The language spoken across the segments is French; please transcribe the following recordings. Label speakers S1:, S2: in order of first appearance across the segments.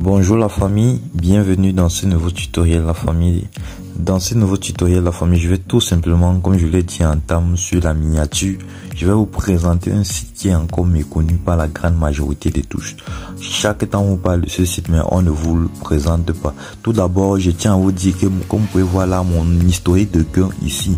S1: Bonjour la famille, bienvenue dans ce nouveau tutoriel la famille. Dans ce nouveau tutoriel la famille, je vais tout simplement, comme je l'ai dit en termes sur la miniature, je vais vous présenter un site qui est encore méconnu par la grande majorité des touches. Chaque temps on parle de ce site, mais on ne vous le présente pas. Tout d'abord, je tiens à vous dire que, comme vous pouvez voir là, mon historique de gain ici.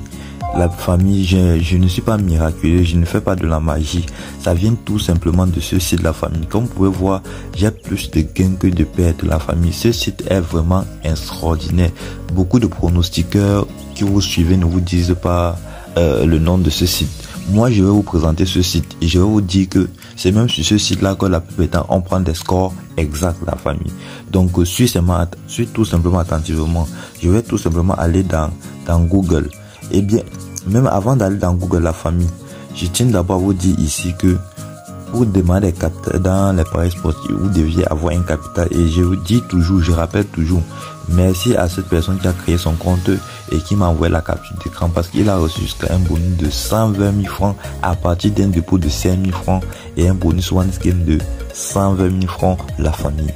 S1: La famille, je ne suis pas miraculeux, je ne fais pas de la magie. Ça vient tout simplement de ce site de la famille. Comme vous pouvez voir, j'ai plus de gains que de pertes de la famille. Ce site est vraiment extraordinaire. Beaucoup de pronostiqueurs qui vous suivez ne vous disent pas le nom de ce site. Moi, je vais vous présenter ce site et je vais vous dire que c'est même sur ce site-là que la plupart du temps, on prend des scores exacts de la famille. Donc, suis tout simplement attentivement. Je vais tout simplement aller dans Google. Eh bien, même avant d'aller dans Google la famille, je tiens d'abord à vous dire ici que pour démarrer dans les paris sportifs, vous deviez avoir un capital. Et je vous dis toujours, je rappelle toujours, merci à cette personne qui a créé son compte et qui m'a envoyé la capture d'écran parce qu'il a reçu jusqu'à un bonus de 120 000 francs à partir d'un dépôt de 5 000 francs et un bonus one game de 120 000 francs la famille.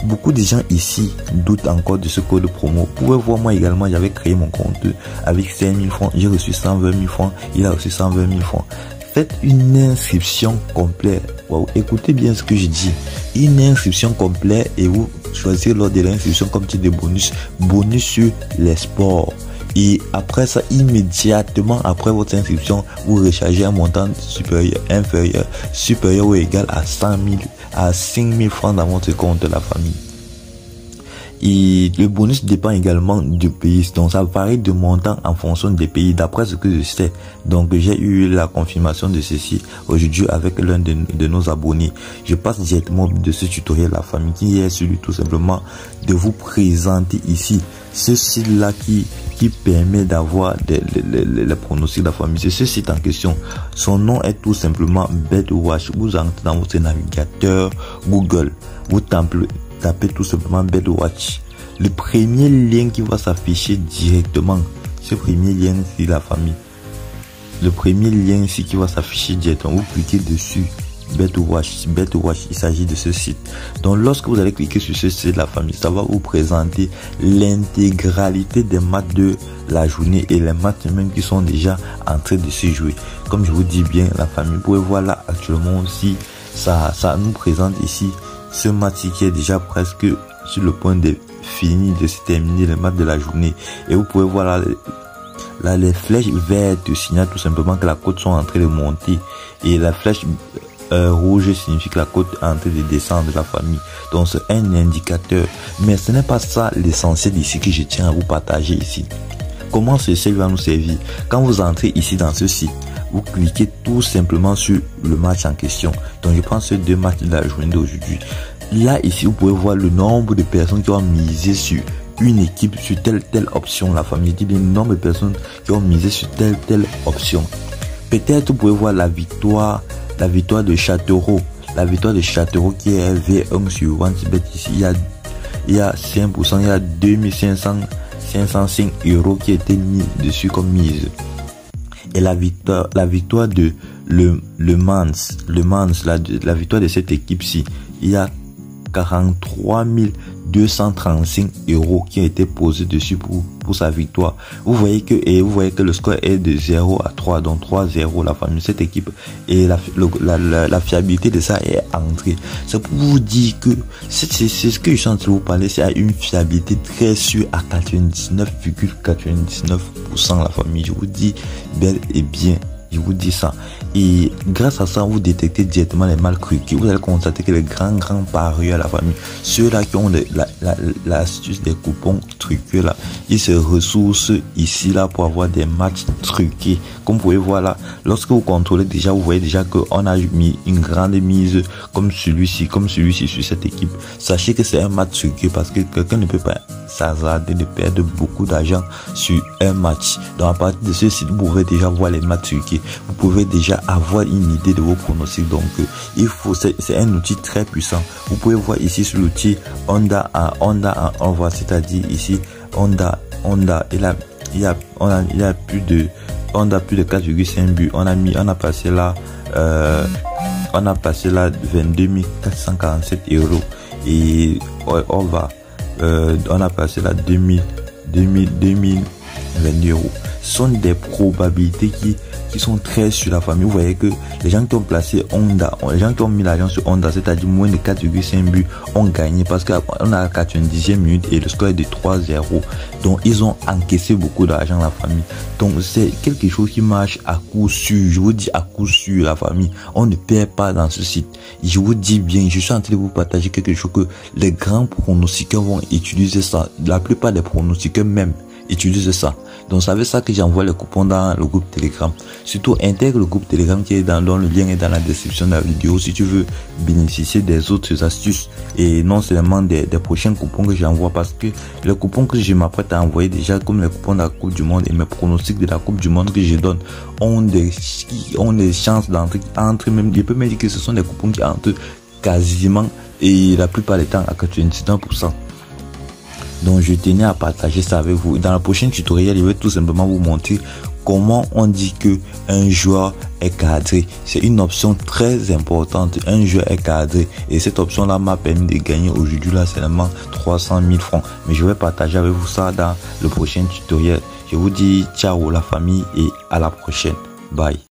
S1: Beaucoup de gens ici doutent encore de ce code promo. Vous pouvez voir, moi également, j'avais créé mon compte avec 5 000 francs. J'ai reçu 120 000 francs. Il a reçu 120 000 francs. Faites une inscription complète. Wow, écoutez bien ce que je dis. Une inscription complète et vous choisissez lors de l'inscription comme type de bonus. Bonus sur les sports. Et après ça, immédiatement après votre inscription, vous rechargez un montant supérieur, inférieur, supérieur ou égal à 5 000 francs dans votre compte de la famille. Et le bonus dépend également du pays. Donc ça varie de montant en fonction des pays, d'après ce que je sais. Donc j'ai eu la confirmation de ceci aujourd'hui avec l'un de nos abonnés. Je passe directement de ce tutoriel la famille qui est celui tout simplement de vous présenter ici ce site là qui permet d'avoir les pronostics de la famille. C'est ce site en question. Son nom est tout simplement BetWatch. Vous entrez dans votre navigateur Google. Vous tapez tout simplement BetWatch. Le premier lien qui va s'afficher directement, ce premier lien c'est la famille. Le premier lien ici qui va s'afficher directement, vous cliquez dessus. BetWatch, il s'agit de ce site. Donc lorsque vous allez cliquer sur ce site de la famille, ça va vous présenter l'intégralité des matchs de la journée et les matchs même qui sont déjà en train de se jouer. Comme je vous dis bien la famille, vous pouvez voir là actuellement aussi, ça nous présente ici ce match qui est déjà presque sur le point de finir, de se terminer le match de la journée. Et vous pouvez voir là les flèches vertes signalent tout simplement que la cote sont en train de monter et la flèche rouge signifie que la cote est en train de descendre de la famille. Donc c'est un indicateur. Mais ce n'est pas ça l'essentiel ici que je tiens à vous partager ici. Comment ce site va nous servir? Quand vous entrez ici dans ce site, vous cliquez tout simplement sur le match en question. Donc je prends ces deux matchs de la journée d'aujourd'hui. Là ici vous pouvez voir le nombre de personnes qui ont misé sur une équipe, sur telle option. La famille dit le nombre de personnes qui ont misé sur telle option. Peut-être vous pouvez voir la victoire de Châteauroux. La victoire de Châteauroux qui est V1 sur OneXBet ici. Il y a 5%, il y a 2505 € qui a été mis dessus comme mise. Et la victoire de Le Mans, la victoire de cette équipe-ci, il y a 43 235 € qui a été posé dessus pour sa victoire. Vous voyez que le score est de 0 à 3, donc 3-0 la famille, cette équipe, et la fiabilité de ça est entrée. C'est pour vous dire que c'est ce que je suis en train de vous parler, c'est à une fiabilité très sûre à 99,99% la famille. Je vous dis bel et bien. Je vous dis ça. Et grâce à ça, vous détectez directement les mal truqués. Vous allez constater que les grands parieurs à la famille, ceux-là qui ont l'astuce des coupons truqués là, ils se ressourcent ici là pour avoir des matchs truqués. Comme vous pouvez voir là, lorsque vous contrôlez déjà, vous voyez déjà qu'on a mis une grande mise comme celui-ci sur cette équipe. Sachez que c'est un match truqué parce que quelqu'un ne peut pas s'hasarder de perdre beaucoup d'argent sur un match. Donc à partir de ce site, vous pouvez déjà voir les matchs truqués. Vous pouvez déjà avoir une idée de vos pronostics. Donc c'est un outil très puissant. Vous pouvez voir ici sur l'outil Honda en envoi, c'est-à-dire ici Honda il a plus de 4,5 buts. On a passé là 22 447 €. et on a passé la 2022 euros. Ce sont des probabilités qui sont très sur la famille. Vous voyez que les gens qui ont placé Honda, les gens qui ont mis l'argent sur Honda, c'est-à-dire moins de 4,5 buts, ont gagné parce qu'on a 90e minute et le score est de 3-0. Donc ils ont encaissé beaucoup d'argent la famille. Donc c'est quelque chose qui marche à coup sûr. Je vous dis à coup sûr la famille. On ne perd pas dans ce site. Je vous dis bien, je suis en train de vous partager quelque chose que les grands pronostiqueurs vont utiliser ça. La plupart des pronostiqueurs même utilisent ça. Donc, ça veut ça que j'envoie les coupons dans le groupe Telegram. Surtout, intègre le groupe Telegram qui est dont le lien est dans la description de la vidéo si tu veux bénéficier des autres astuces et non seulement des prochains coupons que j'envoie, parce que les coupons que je m'apprête à envoyer déjà, comme les coupons de la Coupe du Monde et mes pronostics de la Coupe du Monde que je donne, ont des chances d'entrer entre même. Je peux me dire que ce sont des coupons qui entrent quasiment et la plupart des temps à 99%. Donc je tenais à partager ça avec vous. Dans la prochaine tutoriel, je vais tout simplement vous montrer comment on dit que un joueur est cadré. C'est une option très importante. Un joueur est cadré et cette option là m'a permis de gagner aujourd'hui là seulement 300 000 francs. Mais je vais partager avec vous ça dans le prochain tutoriel. Je vous dis ciao la famille et à la prochaine. Bye.